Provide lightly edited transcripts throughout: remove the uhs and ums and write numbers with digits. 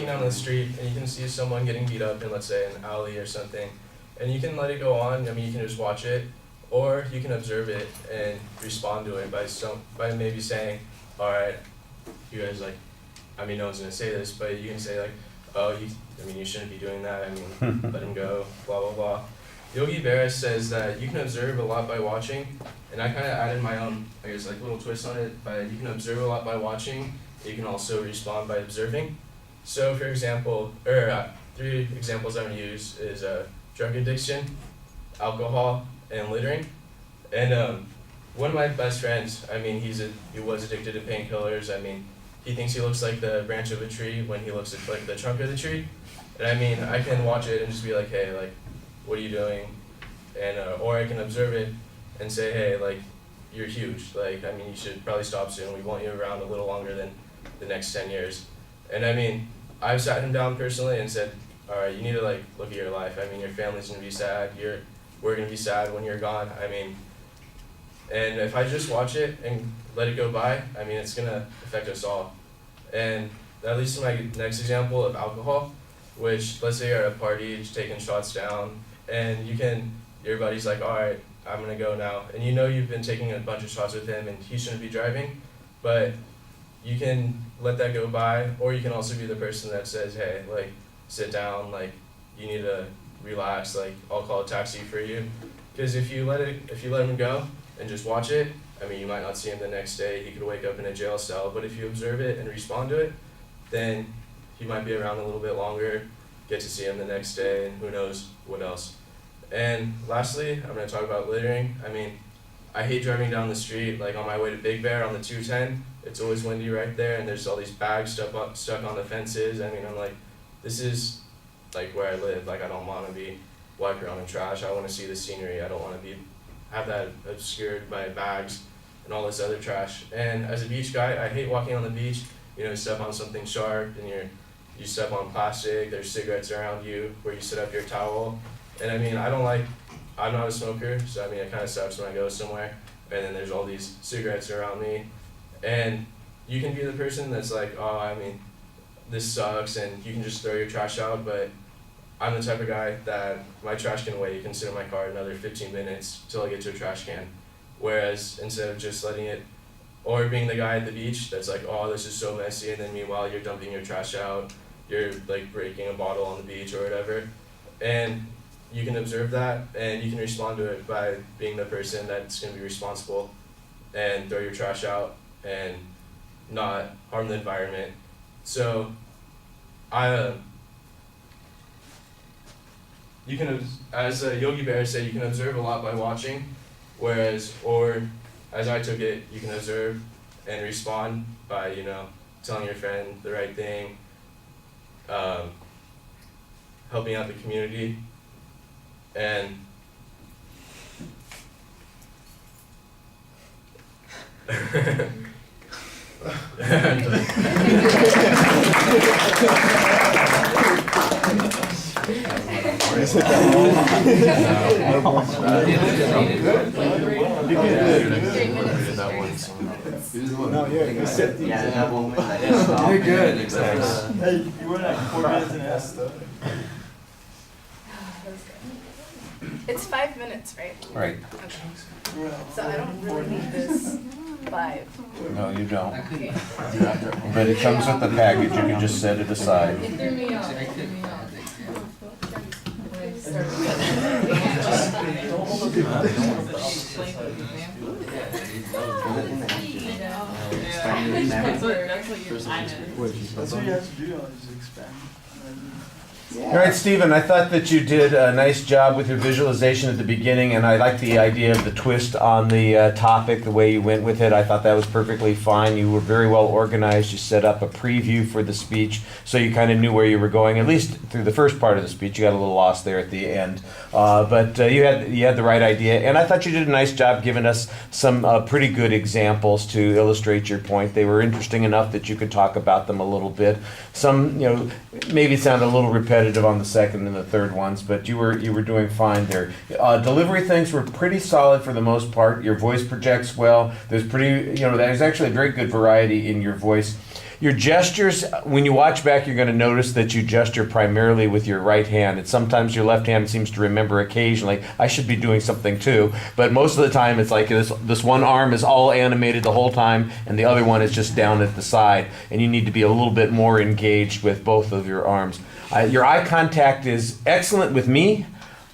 down the street and you can see someone getting beat up in, let's say, an alley or something, and you can let it go on. I mean, you can just watch it, or you can observe it and respond to it by maybe saying, all right, you guys, like, I mean, no one's gonna say this, but you can say, like, oh, you shouldn't be doing that. I mean, let him go, blah, blah, blah. Yogi Berra says that you can observe a lot by watching, and I kind of added my own, I guess, like, little twist on it, but you can observe a lot by watching. You can also respond by observing. So, for example, 3 examples I'm going to use is drug addiction, alcohol, and littering. And one of my best friends, I mean, he was addicted to painkillers. I mean, he thinks he looks like the branch of a tree when he looks at, like, the trunk of the tree. And I mean, I can watch it and just be like, hey, like, what are you doing? And or I can observe it and say, hey, like, you're huge. Like, I mean, you should probably stop soon. We want you around a little longer than the next 10 years. And I mean, I've sat him down personally and said, all right, you need to, like, look at your life. I mean, your family's gonna be sad. We're gonna be sad when you're gone. I mean, and if I just watch it and let it go by, I mean, it's gonna affect us all. And that leads to my next example of alcohol, which, let's say you're at a party, just taking shots down, and your buddy's like, all right, I'm gonna go now. And you know you've been taking a bunch of shots with him and he shouldn't be driving, but you can let that go by, or you can also be the person that says, hey, like, sit down, like, you need to relax, like, I'll call a taxi for you. Because if you let him go and just watch it, I mean, you might not see him the next day. He could wake up in a jail cell, but if you observe it and respond to it, then he might be around a little bit longer, get to see him the next day, and who knows what else. And lastly, I'm going to talk about littering. I mean, I hate driving down the street, like on my way to Big Bear on the 210. It's always windy right there, and there's all these bags stuck on the fences. I mean, I'm like, this is like where I live. Like, I don't want to be walking around in trash. I want to see the scenery. I don't want to have that obscured by bags and all this other trash. And as a beach guy, I hate walking on the beach. You know, you step on something sharp, and you step on plastic. There's cigarettes around you where you set up your towel. And I mean, I'm not a smoker, so I mean, it kind of sucks when I go somewhere and then there's all these cigarettes around me. And you can be the person that's like, oh, I mean, this sucks, and you can just throw your trash out, but I'm the type of guy that my trash can wait. You can sit in my car another 15 minutes till I get to a trash can. Whereas instead of just letting it, or being the guy at the beach that's like, oh, this is so messy, and then meanwhile you're dumping your trash out, you're like breaking a bottle on the beach or whatever. And you can observe that, and you can respond to it by being the person that's going to be responsible and throw your trash out and not harm the environment. So, you can, as Yogi Berra said, you can observe a lot by watching, or as I took it, you can observe and respond by, telling your friend the right thing, helping out the community, and You're good. Hey, you were like 4 minutes and a half stuff. It's 5 minutes, right? Right. Okay. So I don't really need this 5. No, you don't. Okay. But it comes with the package. You can just set it aside. It threw me off. It threw me off. That's what you're saying. That's what you have to do, is expand. All right, Stephen, I thought that you did a nice job with your visualization at the beginning, and I like the idea of the twist on the topic, the way you went with it. I thought that was perfectly fine. You were very well organized. You set up a preview for the speech, so you kind of knew where you were going, at least through the first part of the speech. You got a little lost there at the end. But you had the right idea, and I thought you did a nice job giving us some pretty good examples to illustrate your point. They were interesting enough that you could talk about them a little bit. Some, maybe sound a little repetitive on the second and the third ones, but you were doing fine there. Delivery things were pretty solid for the most part. Your voice projects well. There's actually a very good variety in your voice. Your gestures, when you watch back, you're going to notice that you gesture primarily with your right hand. And sometimes your left hand seems to remember occasionally, I should be doing something too. But most of the time, it's like this one arm is all animated the whole time, and the other one is just down at the side. And you need to be a little bit more engaged with both of your arms. Your eye contact is excellent with me.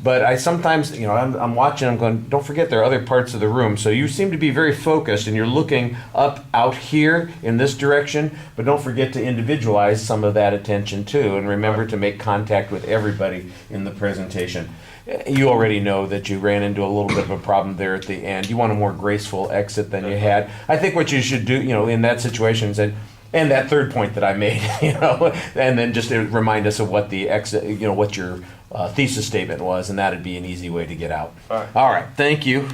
But I sometimes, I'm watching, I'm going, don't forget there are other parts of the room. So you seem to be very focused and you're looking up out here in this direction, but don't forget to individualize some of that attention too. And remember to make contact with everybody in the presentation. You already know that you ran into a little bit of a problem there at the end. You want a more graceful exit than you had. I think what you should do, in that situation is that, and that third point that I made, and then just to remind us of what the exit, what your thesis statement was, and that'd be an easy way to get out. All right. All right, thank you.